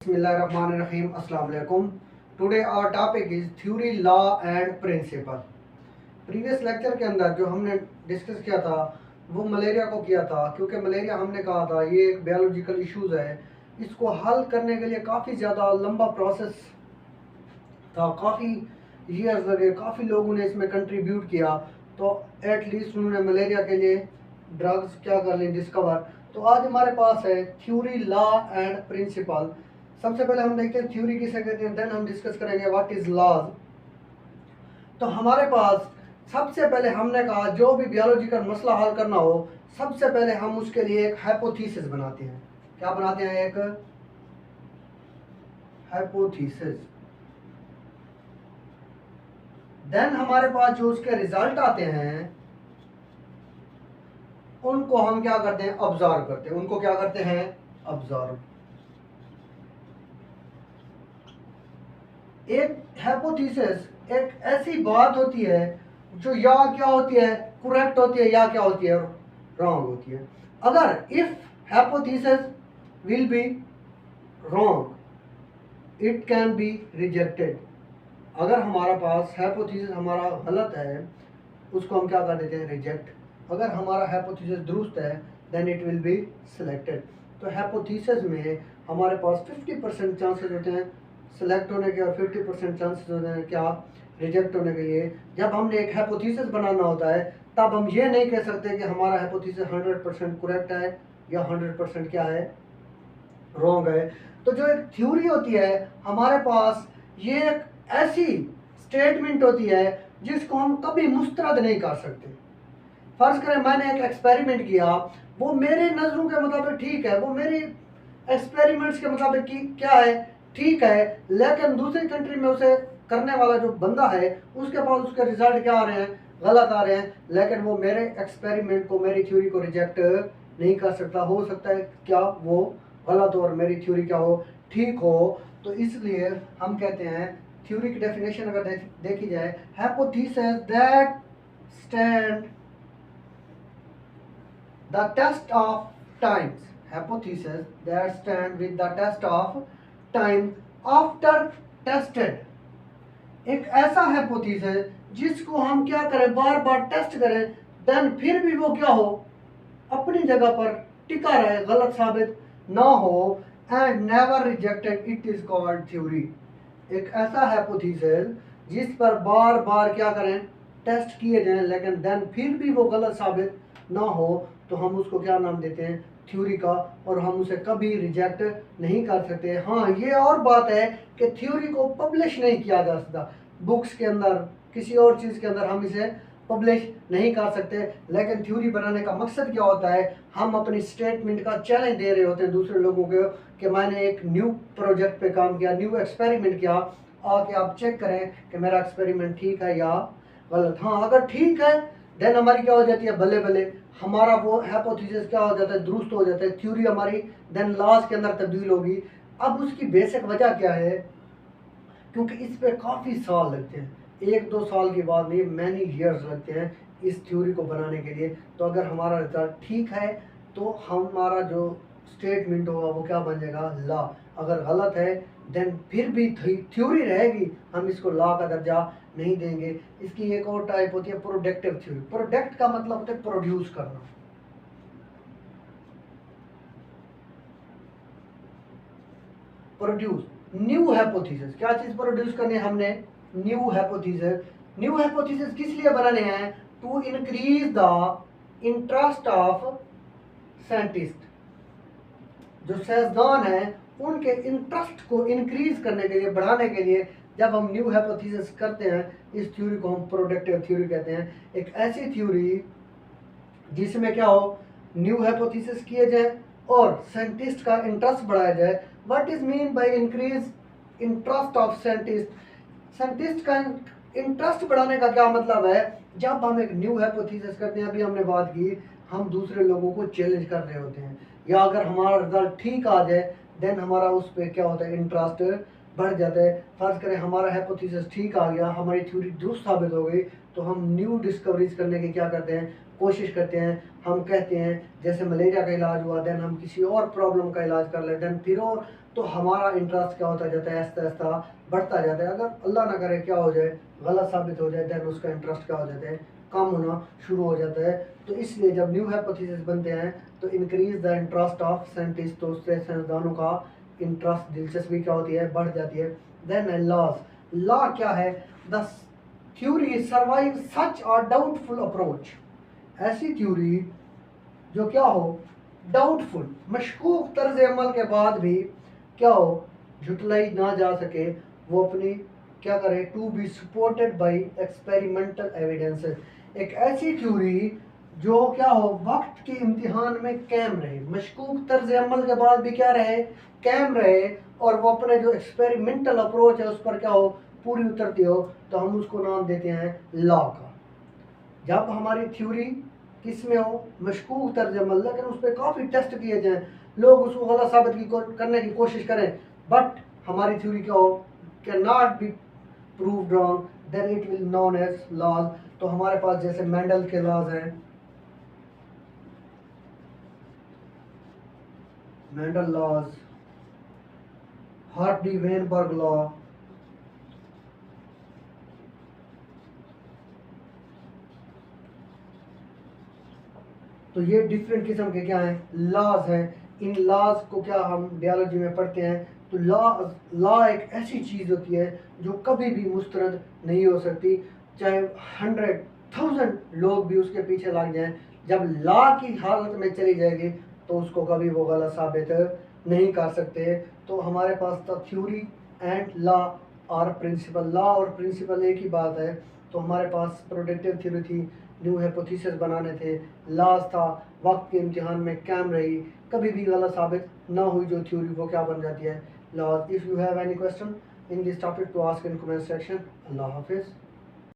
Bismillahirrahmanirrahim. Assalamu alaikum. Today our topic is theory, law and principle. Previous lecture के अंदर जो हमने discuss किया था वो मलेरिया को किया था, क्योंकि मलेरिया हमने कहा था ये एक बायोलॉजिकल इश्यूज़ है। इसको हल करने के लिए काफ़ी ज़्यादा लंबा प्रोसेस था, काफ़ी ईयर्स लगे, काफ़ी लोगों ने इसमें कंट्रीब्यूट किया, तो एटलीस्ट उन्होंने मलेरिया के लिए ड्रग्स क्या कर ली डिस्कवर। तो आज हमारे पास है थ्योरी, लॉ एंड प्रिंसिपल। सबसे पहले हम देखते हैं थ्योरी किसे कहते हैं, देन हम डिस्कस करेंगे व्हाट इज लॉज। तो हमारे पास सबसे पहले हमने कहा जो भी बायोलॉजिकल मसला हल करना हो, सबसे पहले हम उसके लिए एक हाइपोथेसिस बनाते हैं। क्या बनाते हैं? एक हाइपोथेसिस। देन हमारे पास जो उसके रिजल्ट आते हैं उनको हम क्या करते हैं? ऑब्जर्व करते हैं। उनको क्या करते हैं? ऑब्जर्व। एक हाइपोथेसिस एक ऐसी बात होती है जो या क्या होती है? करेक्ट होती है, या क्या होती है? रॉन्ग होती है। अगर if hypothesis will be wrong it can be rejected. अगर हमारा पास हाइपोथेसिस हमारा गलत है उसको हम क्या कर देते हैं? रिजेक्ट। अगर हमारा हाइपोथेसिस दुरुस्त है then it will be selected. तो हाइपोथेसिस में हमारे पास 50% चांसेस होते हैं सिलेक्ट होने के और 50% चांसेस होते हैं क्या? रिजेक्ट होने के लिए। जब हमने एक हाइपोथेसिस बनाना होता है तब हम ये नहीं कह सकते कि हमारा हाइपोथेसिस 100% करेक्ट है या 100% क्या है? रॉन्ग है। तो जो एक थ्योरी होती है हमारे पास, ये एक ऐसी स्टेटमेंट होती है जिसको हम कभी मुस्तरद नहीं कर सकते। फर्ज करें मैंने एक एक्सपेरिमेंट किया, वो मेरे नज़रों के मुताबिक ठीक है, वो मेरी एक्सपेरिमेंट्स के मुताबिक क्या है? ठीक है, लेकिन दूसरी कंट्री में उसे करने वाला जो बंदा है उसके पास उसके रिजल्ट क्या आ रहे हैं? गलत आ रहे हैं। लेकिन वो मेरे एक्सपेरिमेंट को, मेरी थ्योरी को रिजेक्ट नहीं कर सकता। हो सकता है क्या वो गलत हो और मेरी थ्योरी क्या हो? ठीक हो। तो इसलिए हम कहते हैं थ्योरी की डेफिनेशन अगर देखी जाए, hypothesis that stand the test of times. Hypothesis that stand with the test of time after tested. एक ऐसा हाइपोथेसिस जिसको हम क्या करें? बार बार टेस्ट करें, देन फिर भी वो क्या हो? अपनी जगह पर टिका रहे, गलत साबित ना हो, and never rejected, it is called theory. एक ऐसा हाइपोथेसिस जिस पर बार बार क्या करें? टेस्ट किए जाएं, लेकिन देन फिर भी वो गलत साबित ना हो, तो हम उसको क्या नाम देते हैं? थ्योरी का। और हम उसे कभी रिजेक्ट नहीं कर सकते। हाँ, ये और बात है कि थ्योरी को पब्लिश नहीं किया जा सकता, बुक्स के अंदर, किसी और चीज़ के अंदर हम इसे पब्लिश नहीं कर सकते। लेकिन थ्योरी बनाने का मकसद क्या होता है? हम अपनी स्टेटमेंट का चैलेंज दे रहे होते हैं दूसरे लोगों को कि मैंने एक न्यू प्रोजेक्ट पे काम किया, न्यू एक्सपेरिमेंट किया, आके आप चेक करें कि मेरा एक्सपेरिमेंट ठीक है या गलत। हाँ, अगर ठीक है देन हमारी क्या हो जाती है? भले भले हमारा वो हाइपोथेसिस क्या हो जाता है? दुरुस्त हो जाता है, थ्योरी हमारी देन लॉज के अंदर तब्दील होगी। अब उसकी बेसिक वजह क्या है? क्योंकि इस पे काफ़ी साल लगते हैं, 1-2 साल की बात नहीं, मैनी ईयर्स लगते हैं इस थ्योरी को बनाने के लिए। तो अगर हमारा रिजल्ट ठीक है तो हमारा जो स्टेटमेंट होगा वो क्या बन जाएगा? लॉ। अगर गलत है देन फिर भी थ्योरी रहेगी, हम इसको लॉ का दर्जा नहीं देंगे। इसकी एक और टाइप होती है प्रोडक्टिव थ्योरी। प्रोडक्ट का मतलब होता है प्रोड्यूस करना। Produce new hypothesis. क्या चीज प्रोड्यूस करनी है हमने? New hypothesis. न्यू हाइपोथेसिस किस लिए बनाने हैं? To increase the interest of scientist. जो साइंसदान है उनके इंटरेस्ट को इंक्रीज करने के लिए, बढ़ाने के लिए जब हम न्यू हाइपोथेसिस करते हैं, इस थ्योरी को हम प्रोडक्टिव थ्योरी कहते हैं। एक ऐसी थ्योरी जिसमें क्या हो? न्यू हाइपोथेसिस किए जाए और साइंटिस्ट का इंटरेस्ट बढ़ाया जाए। What is mean by increase interest of scientist? Scientist का इंटरेस्ट बढ़ाने का क्या मतलब है? जब हम एक न्यू हाइपोथेसिस करते हैं, अभी हमने बात की, हम दूसरे लोगों को चैलेंज कर रहे होते हैं, या अगर हमारा रिजल्ट ठीक आ जाए देन हमारा उस पर क्या होता है? इंटरेस्ट बढ़ जाता है। फर्ज करें हमारा हाइपोथेसिस ठीक आ गया, हमारी थ्योरी दुरुस्त साबित हो गई, तो हम न्यू डिस्कवरीज करने की क्या करते हैं? कोशिश करते हैं। हम कहते हैं जैसे मलेरिया का इलाज हुआ, देन हम किसी और प्रॉब्लम का इलाज कर लेते हैं, फिर और तो हमारा इंटरेस्ट क्या होता जाता है, आहिस्ता आहिस्ता बढ़ता जाता है। अगर अल्लाह ना करे क्या हो जाए, गलत साबित हो जाए, देन उसका इंटरेस्ट क्या हो जाता है, कम होना शुरू हो जाता है। तो इसलिए जब न्यू हाइपोथेसिस बनते हैं तो increase the interest of scientist, तो उससे साइंसदानों का इंटरेस्ट, दिलचस्पी क्या होती है, बढ़ जाती है। देन लॉज, लॉ क्या है, द थ्योरी सर्वाइव सच और डाउटफुल अप्रोच, ऐसी थ्योरी जो क्या हो, डाउटफुल, मशकूक तर्ज अमल के बाद भी क्या हो, झुटलाई ना जा सके, वो अपनी क्या करे, to be supported by experimental evidences, एक ऐसी थ्योरी जो क्या हो, वक्त के इम्तिहान में कायम रहे, मशकूक तर्ज अमल के बाद भी क्या रहे, कायम रहे, और वो अपने जो एक्सपेरिमेंटल अप्रोच है उस पर क्या हो, पूरी उतरती हो, तो हम उसको नाम देते हैं लॉ का। जब हमारी थ्योरी किस में हो, मशकूक तर्ज अमल, लेकिन उस पर काफ़ी टेस्ट किए जाएँ, लोग उसको गलत साबित करने की कोशिश करें, बट हमारी थ्योरी क्या हो, can not be proved wrong, then it will known as laws. तो हमारे पास जैसे मेंडल के लॉज हैं, Mendel laws, Hardy Weinberg law, तो ये डिफरेंट किस्म के क्या हैं, लॉज हैं। इन लॉज को क्या हम बायोलॉजी में पढ़ते हैं। तो लॉ एक ऐसी चीज़ होती है जो कभी भी मुस्तरद नहीं हो सकती, चाहे 100,000 लोग भी उसके पीछे लग जाएं, जब लॉ की हालत में चली जाएगी तो उसको कभी वो गलत साबित नहीं कर सकते। तो हमारे पास था थ्योरी एंड लॉ और प्रिंसिपल, लॉ और प्रिंसिपल एक ही बात है। तो हमारे पास प्रोडक्टिव थ्योरी थी, न्यू हाइपोथेसिस बनाने थे, लॉज था, वक्त के इम्तिहान में कायम रही, कभी भी गलत साबित ना हुई जो थ्योरी, वो क्या बन जाती है, laws. If you have any question in this topic to ask in comment section. अल्लाह हाफिज़।